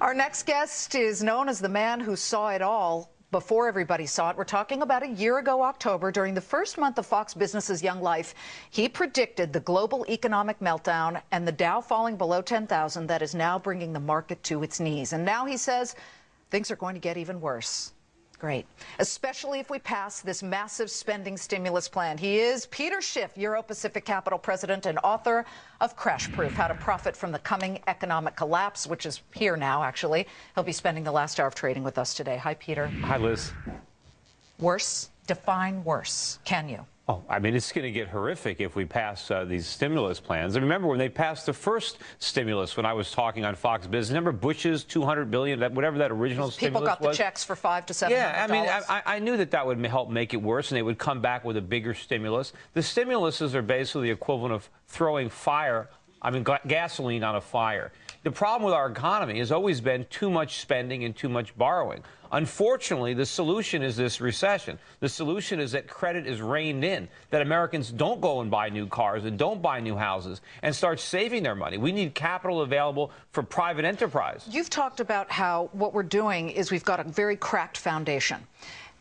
Our next guest is known as the man who saw it all before everybody saw it. We're talking about a year ago, October, during the first month of Fox Business's young life. He predicted the global economic meltdown and the Dow falling below 10,000 that is now bringing the market to its knees. And now he says things are going to get even worse. Great. Especially if we pass this massive spending stimulus plan. He is Peter Schiff, Euro Pacific Capital President and author of Crash Proof, How to Profit from the Coming Economic Collapse, which is here now, actually. He'll be spending the last hour of trading with us today. Hi, Peter. Hi, Liz. Worse? Define worse. Can you? Oh, I mean, it's going to get horrific if we pass these stimulus plans. And remember when they passed the first stimulus, when I was talking on Fox Business, remember Bush's $200 billion, whatever that original stimulus was? People got the checks for $500 to $700. Yeah, I mean, I knew that would help make it worse, and they would come back with a bigger stimulus. The stimuluses are basically the equivalent of throwing gasoline on a fire. The problem with our economy has always been too much spending and too much borrowing. Unfortunately, the solution is this recession. The solution is that credit is reined in, that Americans don't go and buy new cars and don't buy new houses and start saving their money. We need capital available for private enterprise. You've talked about how what we're doing is we've got a very cracked foundation.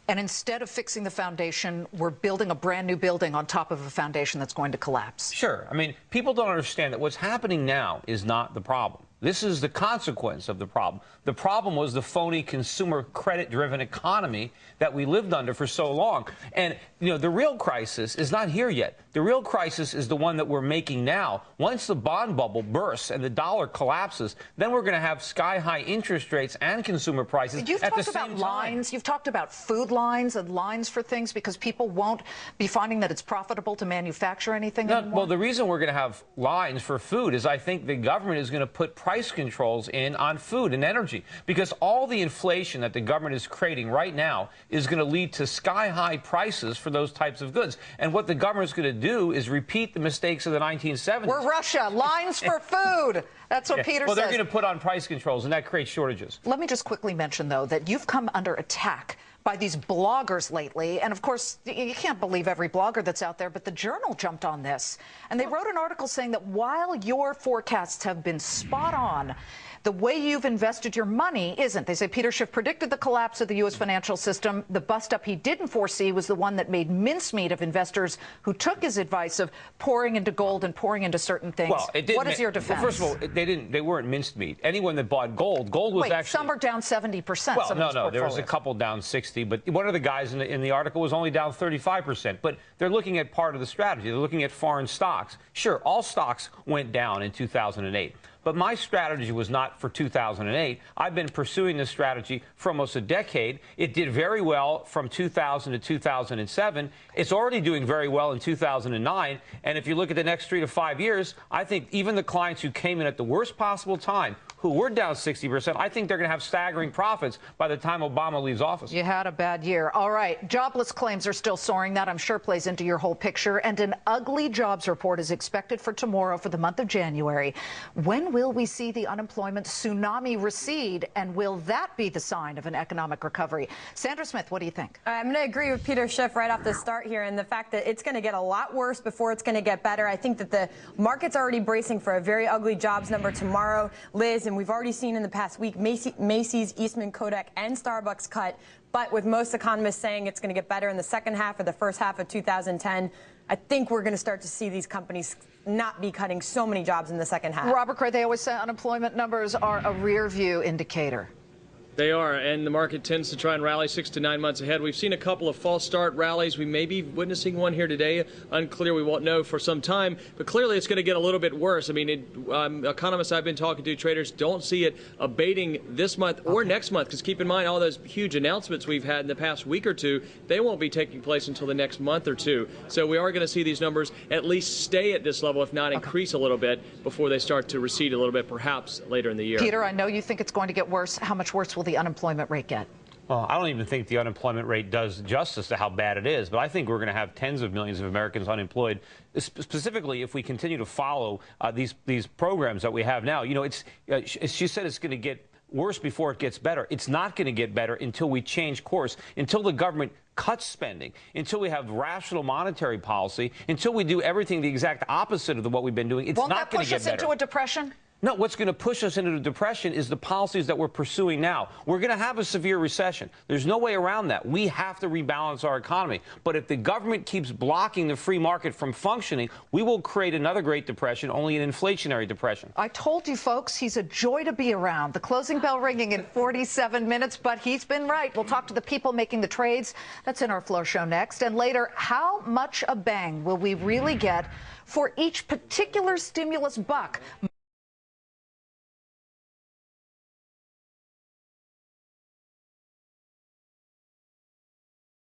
And instead of fixing the foundation, we're building a brand new building on top of a foundation that's going to collapse. Sure. I mean, people don't understand that what's happening now is not the problem. This is the consequence of the problem. The problem was the phony consumer credit-driven economy that we lived under for so long. And, you know, the real crisis is not here yet. The real crisis is the one that we're making now. Once the bond bubble bursts and the dollar collapses, then we're going to have sky-high interest rates and consumer prices at the same time. You've talked about lines. You've talked about food lines and lines for things because people won't be finding that it's profitable to manufacture anything anymore. Well, the reason we're going to have lines for food is I think the government is going to put price controls in on food and energy, because all the inflation that the government is creating right now is going to lead to sky-high prices for those types of goods. And what the government is going to do is repeat the mistakes of the 1970s. We're Russia. Lines for food. That's what Peter says. Well, they're going to put on price controls, and that creates shortages. Let me just quickly mention, though, that you've come under attack by these bloggers lately. And, of course, you can't believe every blogger that's out there, but the Journal jumped on this. And they wrote an article saying that while your forecasts have been spot on, the way you've invested your money isn't. They say Peter Schiff predicted the collapse of the U.S. financial system. The bust-up he didn't foresee was the one that made mincemeat of investors who took his advice of pouring into gold and pouring into certain things. Well, it didn't. What is your defense? Well, first of all, they weren't mincemeat. Anyone that bought gold was actually. Some are down 70%. Well, no, there was a couple down 60, but one of the guys in the article was only down 35%. But they're looking at part of the strategy. They're looking at foreign stocks. Sure, all stocks went down in 2008. But my strategy was not for 2008. I've been pursuing this strategy for almost a decade. It did very well from 2000 to 2007. It's already doing very well in 2009. And if you look at the next 3 to 5 years, I think even the clients who came in at the worst possible time, who were down 60%, I think they're going to have staggering profits by the time Obama leaves office. You had a bad year. All right. Jobless claims are still soaring. That, I'm sure, plays into your whole picture. And an ugly jobs report is expected for tomorrow for the month of January. When will we see the unemployment tsunami recede? And will that be the sign of an economic recovery? Sandra Smith, what do you think? I'm going to agree with Peter Schiff right off the start here, and the fact that it's going to get a lot worse before it's going to get better. I think that the market's already bracing for a very ugly jobs number tomorrow, Liz. And we've already seen in the past week Macy's, Eastman, Kodak, and Starbucks cut. But with most economists saying it's going to get better in the second half or the first half of 2010, I think we're going to start to see these companies not be cutting so many jobs in the second half. Robert Cray, they always say unemployment numbers are a rear view indicator. They are, and the market tends to try and rally 6 to 9 months ahead. We've seen a couple of false start rallies. We may be witnessing one here today. Unclear. We won't know for some time. But clearly it's going to get a little bit worse. I mean, economists I've been talking to, traders, don't see it abating this month or next month. Because keep in mind, all those huge announcements we've had in the past week or two, they won't be taking place until the next month or two. So we are going to see these numbers at least stay at this level, if not increase a little bit, before they start to recede a little bit, perhaps later in the year. Peter, I know you think it's going to get worse. How much worse will the unemployment rate get? Well, I don't even think the unemployment rate does justice to how bad it is, but I think we're going to have tens of millions of Americans unemployed, specifically if we continue to follow these programs that we have now. You know, she said it's going to get worse before it gets better. It's not going to get better until we change course, until the government cuts spending, until we have rational monetary policy, until we do everything the exact opposite of what we've been doing. It's not going to get better. Won't that push us into a depression? No, what's going to push us into the depression is the policies that we're pursuing now. We're going to have a severe recession. There's no way around that. We have to rebalance our economy. But if the government keeps blocking the free market from functioning, we will create another Great Depression, only an inflationary depression. I told you, folks, he's a joy to be around. The closing bell ringing in 47 minutes, but he's been right. We'll talk to the people making the trades. That's in our floor show next. And later, how much a bang will we really get for each particular stimulus buck?